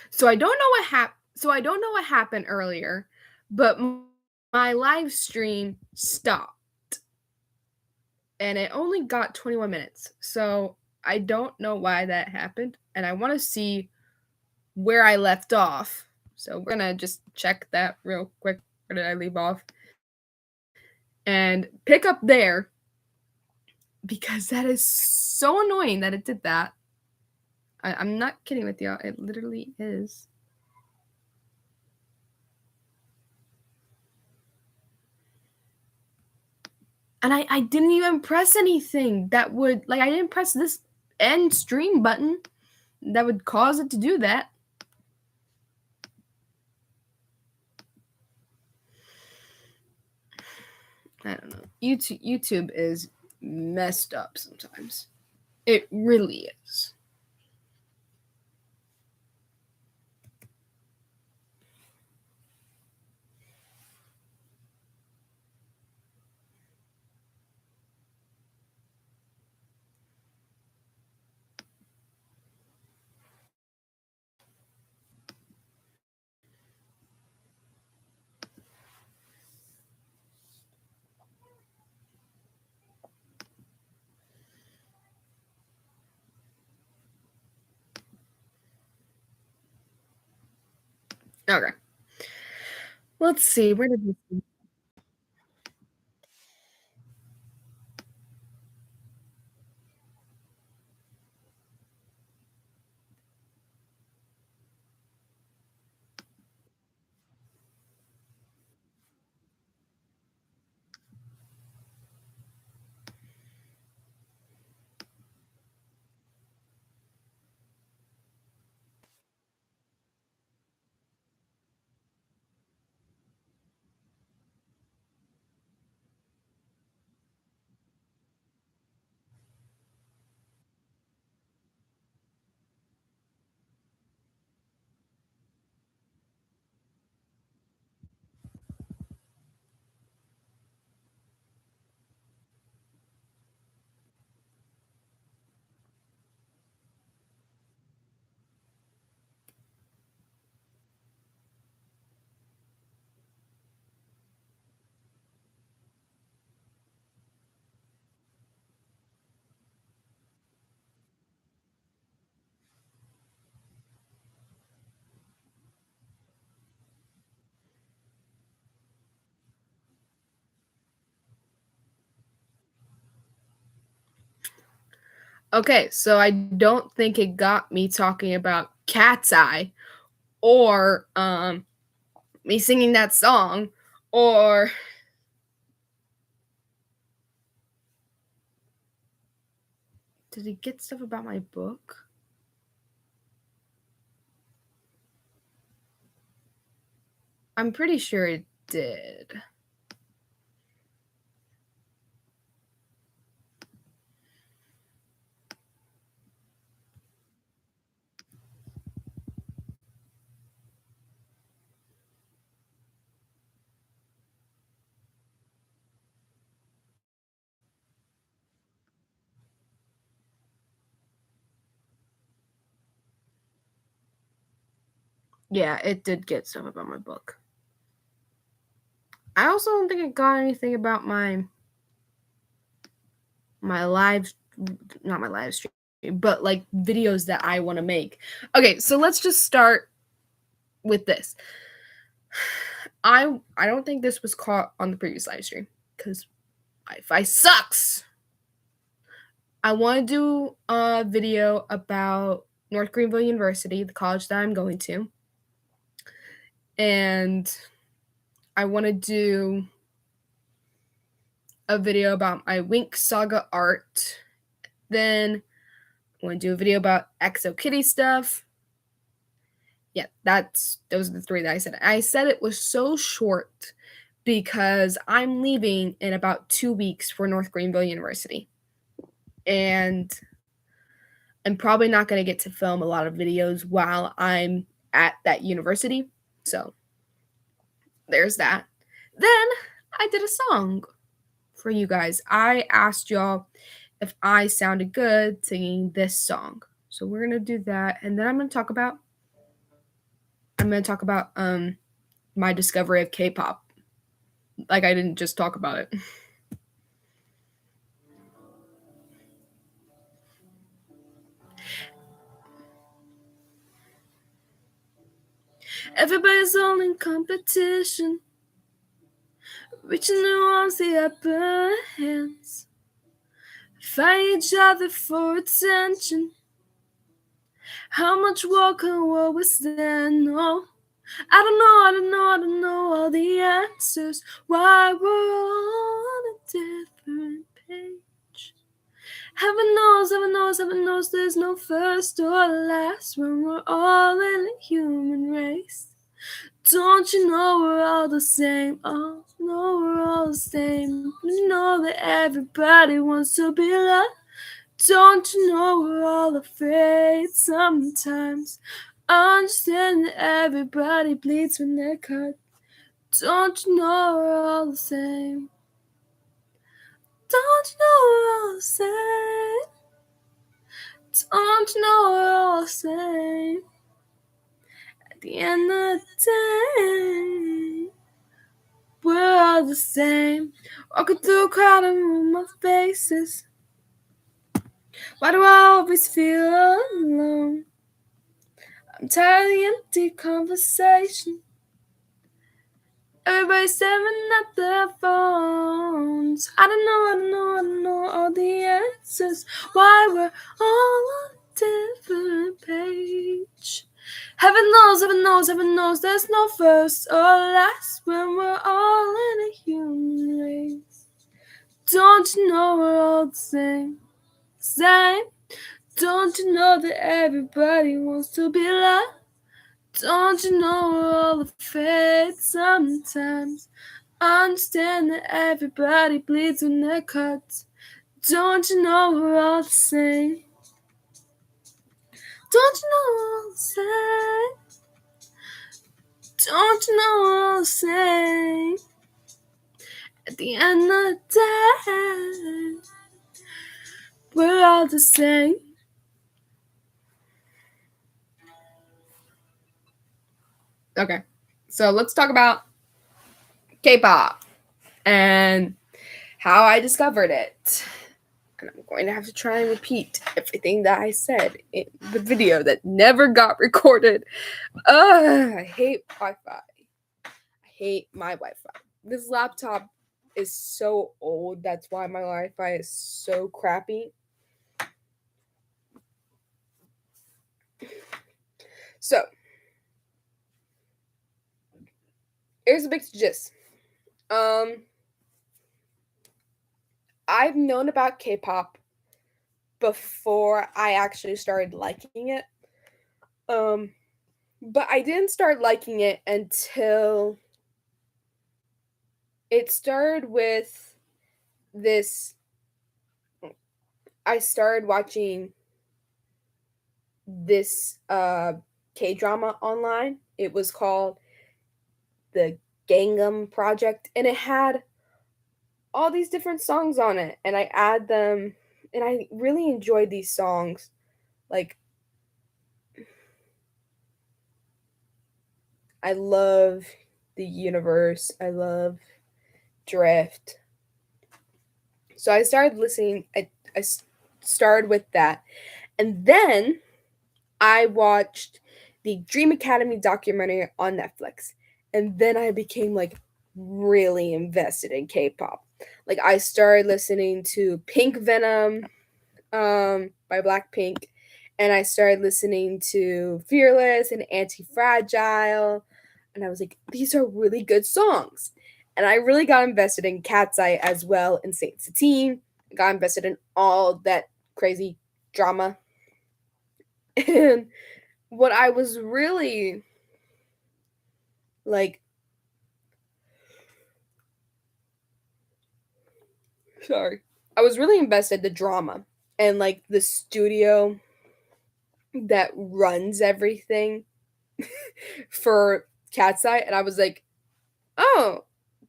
So I don't know what happened earlier, but my live stream stopped and it only got 21 minutes. So I don't know why that happened and I want to see where I left off. So we're going to just check that real quick. Where did I leave off? And pick up there because that is so annoying that it did that. I'm not kidding with you. It literally is. And I didn't even press anything that would, like, I didn't press this end stream button that would cause it to do that. I don't know. YouTube is messed up sometimes. It really is. Okay. Let's see. Where did we see? Okay, so I don't think it got me talking about Cat's Eye or me singing that song or did it get stuff about my book? I'm pretty sure it did. Yeah, it did get stuff about my book. I also don't think it got anything about my live, not my live stream, but like videos that I want to make. Okay, so let's just start with this. I don't think this was caught on the previous live stream because Wi-Fi sucks. I want to do a video about North Greenville University, the college that I'm going to. And I want to do a video about my Wink Saga art. Then I want to do a video about Exo Kitty stuff. Yeah, those are the three that I said. I said it was so short because I'm leaving in about 2 weeks for North Greenville University. And I'm probably not going to get to film a lot of videos while I'm at that university. So there's that. Then I did a song for you guys. I asked y'all if I sounded good singing this song. So we're going to do that. And then I'm going to talk about I'm going to talk about my discovery of K-pop. Like, I didn't just talk about it. Everybody's all in competition, reaching who wants the upper hands, fight each other for attention. How much war can war withstand? No, I don't know all the answers. Why we're all on a different page. Heaven knows there's no first or last when we're all in a human race. Don't you know we're all the same? Oh, no, we're all the same. You know that everybody wants to be loved. Don't you know we're all afraid sometimes? Understand that everybody bleeds when they're cut. Don't you know we're all the same? Don't you know we're all the same? Don't you know we're all the same? At the end of the day, we're all the same. Walking through a crowded room of faces. Why do I always feel alone? I'm tired of the empty conversation. Everybody's staring at their phones. I don't know all the answers. Why we're all on a different page. Heaven knows there's no first or last when we're all in a human race. Don't you know we're all the same? Don't you know that everybody wants to be loved? Don't you know we're all afraid sometimes? Understand that everybody bleeds when they're cut. Don't you know we're all the same? Don't you know we're all the same? Don't you know we're all the same? At the end of the day, we're all the same. Okay, so let's talk about K-pop and how I discovered it. And I'm going to have to try and repeat everything that I said in the video that never got recorded. I hate Wi-Fi. I hate my Wi-Fi. This laptop is so old. That's why my Wi-Fi is so crappy. So, here's a big gist. I've known about K-pop before I actually started liking it. But I didn't start liking it until it started with this. I started watching this K-drama online. It was called the Gangnam Project, and it had all these different songs on it, and I add them, and I really enjoyed these songs. Like, I love The Universe. I love Drift. So I started listening. I started with that. And then I watched the Dream Academy documentary on Netflix. And then I became like really invested in K-pop. Like, I started listening to Pink Venom by Blackpink, and I started listening to Fearless and Anti-Fragile, and I was like, these are really good songs. And I really got invested in Cat's Eye as well, and Saint Satine. I got invested in all that crazy drama. And what I was really like, I was really invested in the drama and like the studio that runs everything for Cat's Eye, and I was like, oh,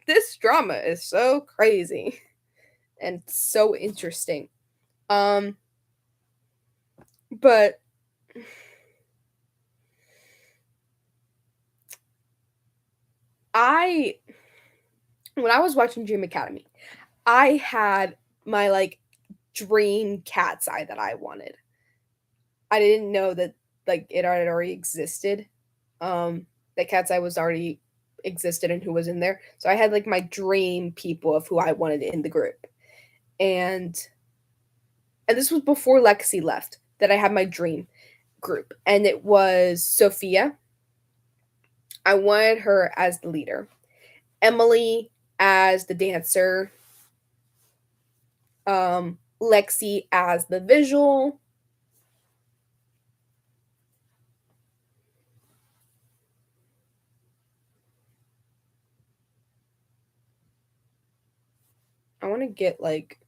this drama is so crazy and so interesting. But when I was watching Dream Academy, I had my like dream cat's eye that I wanted. I didn't know that like it had already existed. That cat's eye was already existed and who was in there. So I had like my dream people of who I wanted in the group. And this was before Lexi left that I had my dream group. And it was Sophia. I wanted her as the leader. Emily as the dancer. Lexi as the visual. I want to get like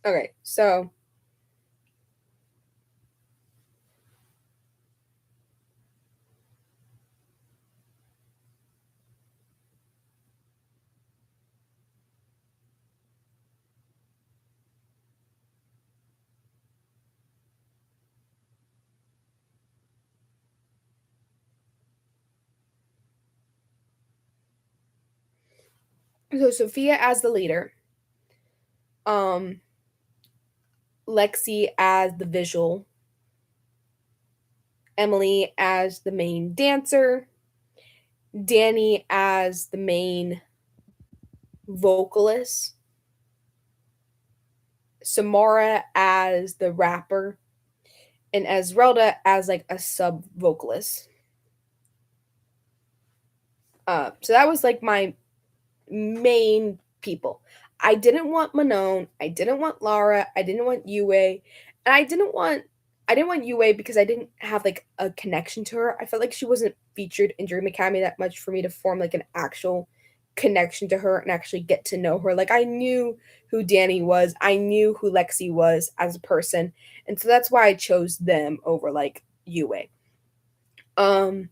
okay, so Sophia as the leader. Um Lexi as the visual. Emily as the main dancer. Danny as the main vocalist. Samara as the rapper. And Esmeralda as like a sub vocalist. So that was like my main people. I didn't want Manon. I didn't want Lara. I didn't want Yue. And I didn't want Yue because I didn't have like a connection to her. I felt like she wasn't featured in Dream Academy that much for me to form like an actual connection to her and actually get to know her. Like I knew who Danny was. I knew who Lexi was as a person. And so that's why I chose them over like Yue. I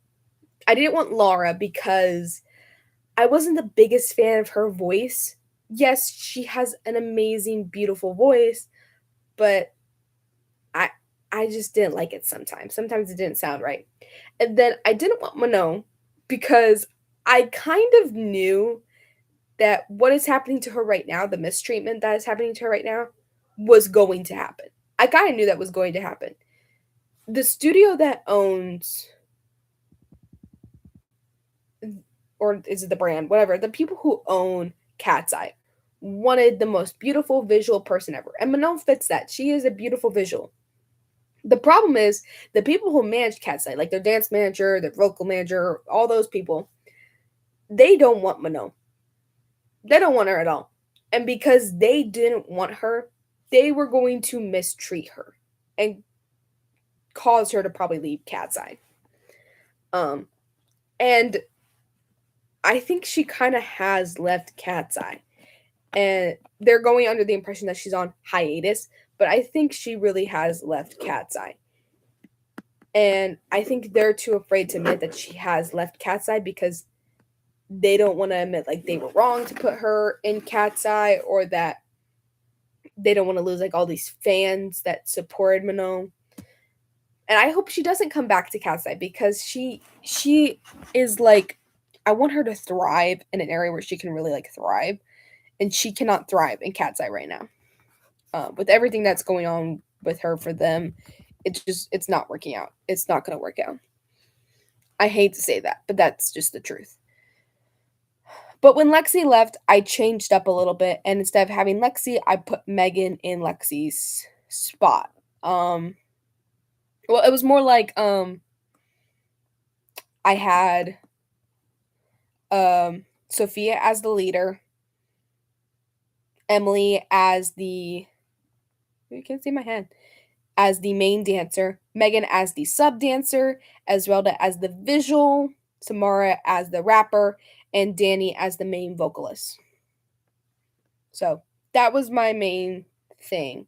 didn't want Lara because I wasn't the biggest fan of her voice. Yes, she has an amazing, beautiful voice, but I I just didn't like it sometimes. Sometimes it didn't sound right. And then I didn't want Manon because I kind of knew that what is happening to her right now, the mistreatment that is happening to her right now, was going to happen. I kind of knew that was going to happen. The studio that owns, or is it the brand, whatever, the people who own Cat's Eye wanted the most beautiful visual person ever. And Manon fits that. She is a beautiful visual. The problem is the people who managed Cat's Eye, like their dance manager, their vocal manager, all those people, they don't want Manon. They don't want her at all. And because they didn't want her, they were going to mistreat her and cause her to probably leave Cat's Eye. And I think she kind of has left Cat's Eye. And they're going under the impression that she's on hiatus, but I think she really has left Cat's Eye. And I think they're too afraid to admit that she has left Cat's Eye because they don't want to admit like they were wrong to put her in Cat's Eye, or that they don't want to lose like all these fans that supported Manon. And I hope she doesn't come back to Cat's Eye because she is like, I want her to thrive in an area where she can really like thrive, and she cannot thrive in Cat's Eye right now. With everything that's going on with her for them, it's not working out. It's not going to work out. I hate to say that, but that's just the truth. But when Lexi left, I changed up a little bit, and instead of having Lexi, I put Megan in Lexi's spot. Well, it was more like I had Sophia as the leader, Emily as the, you can't see my hand, as the main dancer, Megan as the sub dancer, Esmeralda as the visual, Samara as the rapper, and Danny as the main vocalist. So that was my main thing.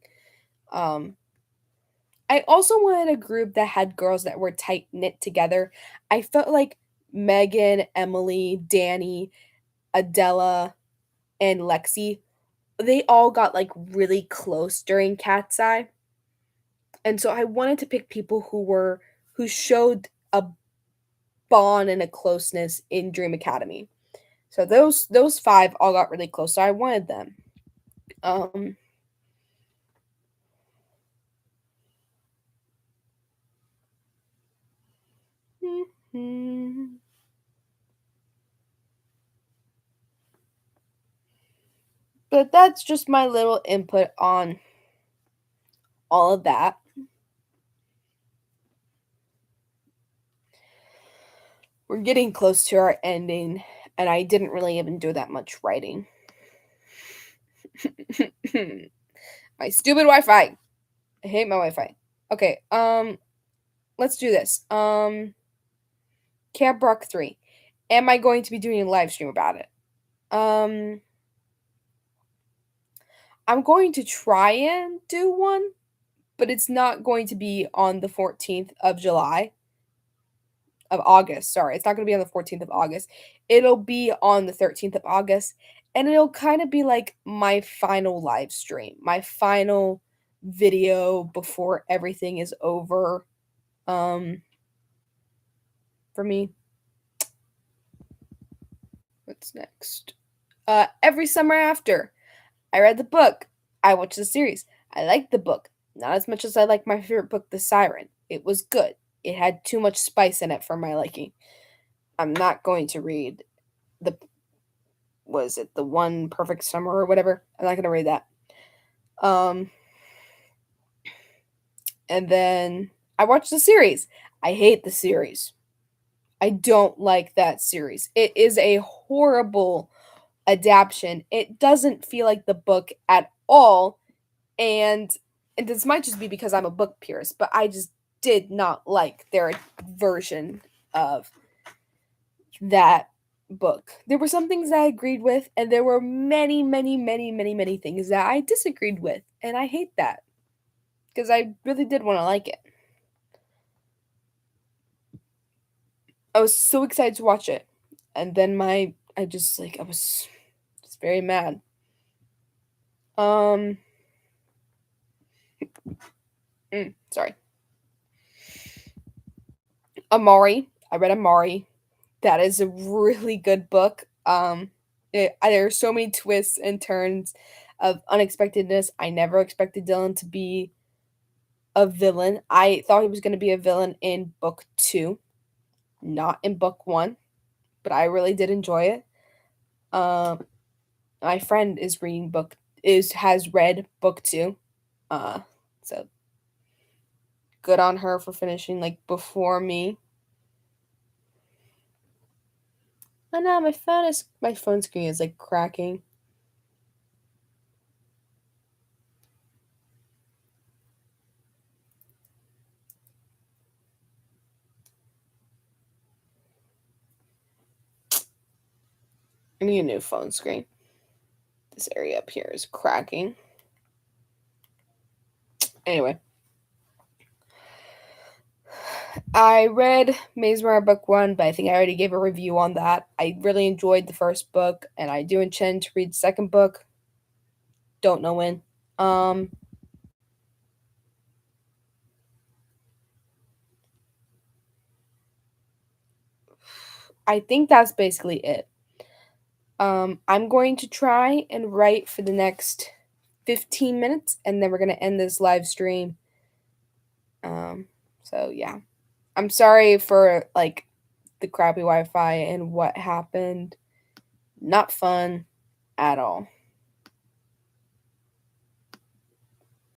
I also wanted a group that had girls that were tight knit together. I felt like Megan, Emily, Danny, Adela, and Lexi, they all got like really close during Cat's Eye. And so I wanted to pick people who showed a bond and a closeness in Dream Academy. So those five all got really close. So I wanted them. Um But that's just my little input on all of that. We're getting close to our ending, and I didn't really even do that much writing. My stupid Wi-Fi. I hate my Wi-Fi. Okay, let's do this. Camp Rock 3. Am I going to be doing a live stream about it? I'm going to try and do one, but it's not going to be on the 14th of July. Of August, sorry. It's not going to be on the 14th of August. It'll be on the 13th of August, and it'll kind of be like my final live stream, my final video before everything is over. For me. What's next? Every Summer After. I read the book. I watched the series. I liked the book. Not as much as I like my favorite book, The Siren. It was good. It had too much spice in it for my liking. I'm not going to read the was it the One Perfect Summer or whatever. I'm not going to read that. And then I watched the series. I hate the series. I don't like that series. It is a horrible adaptation. It doesn't feel like the book at all. And this might just be because I'm a book purist, but I just did not like their version of that book. There were some things that I agreed with, and there were many, many, many, many, many things that I disagreed with. And I hate that because I really did want to like it. I was so excited to watch it. And then I was just very mad. Sorry. Amari. I read Amari. That is a really good book. There are so many twists and turns of unexpectedness. I never expected Dylan to be a villain. I thought he was going to be a villain in book 2, not in book 1, but I really did enjoy it. My friend has read book 2. So good on her for finishing like before me. Oh no, my phone screen is like cracking. I need a new phone screen. This area up here is cracking. Anyway. I read Maze Runner book 1, but I think I already gave a review on that. I really enjoyed the first book, and I do intend to read the second book. Don't know when. I think that's basically it. I'm going to try and write for the next 15 minutes, and then we're going to end this live stream. So yeah. I'm sorry for like the crappy Wi-Fi and what happened. Not fun at all.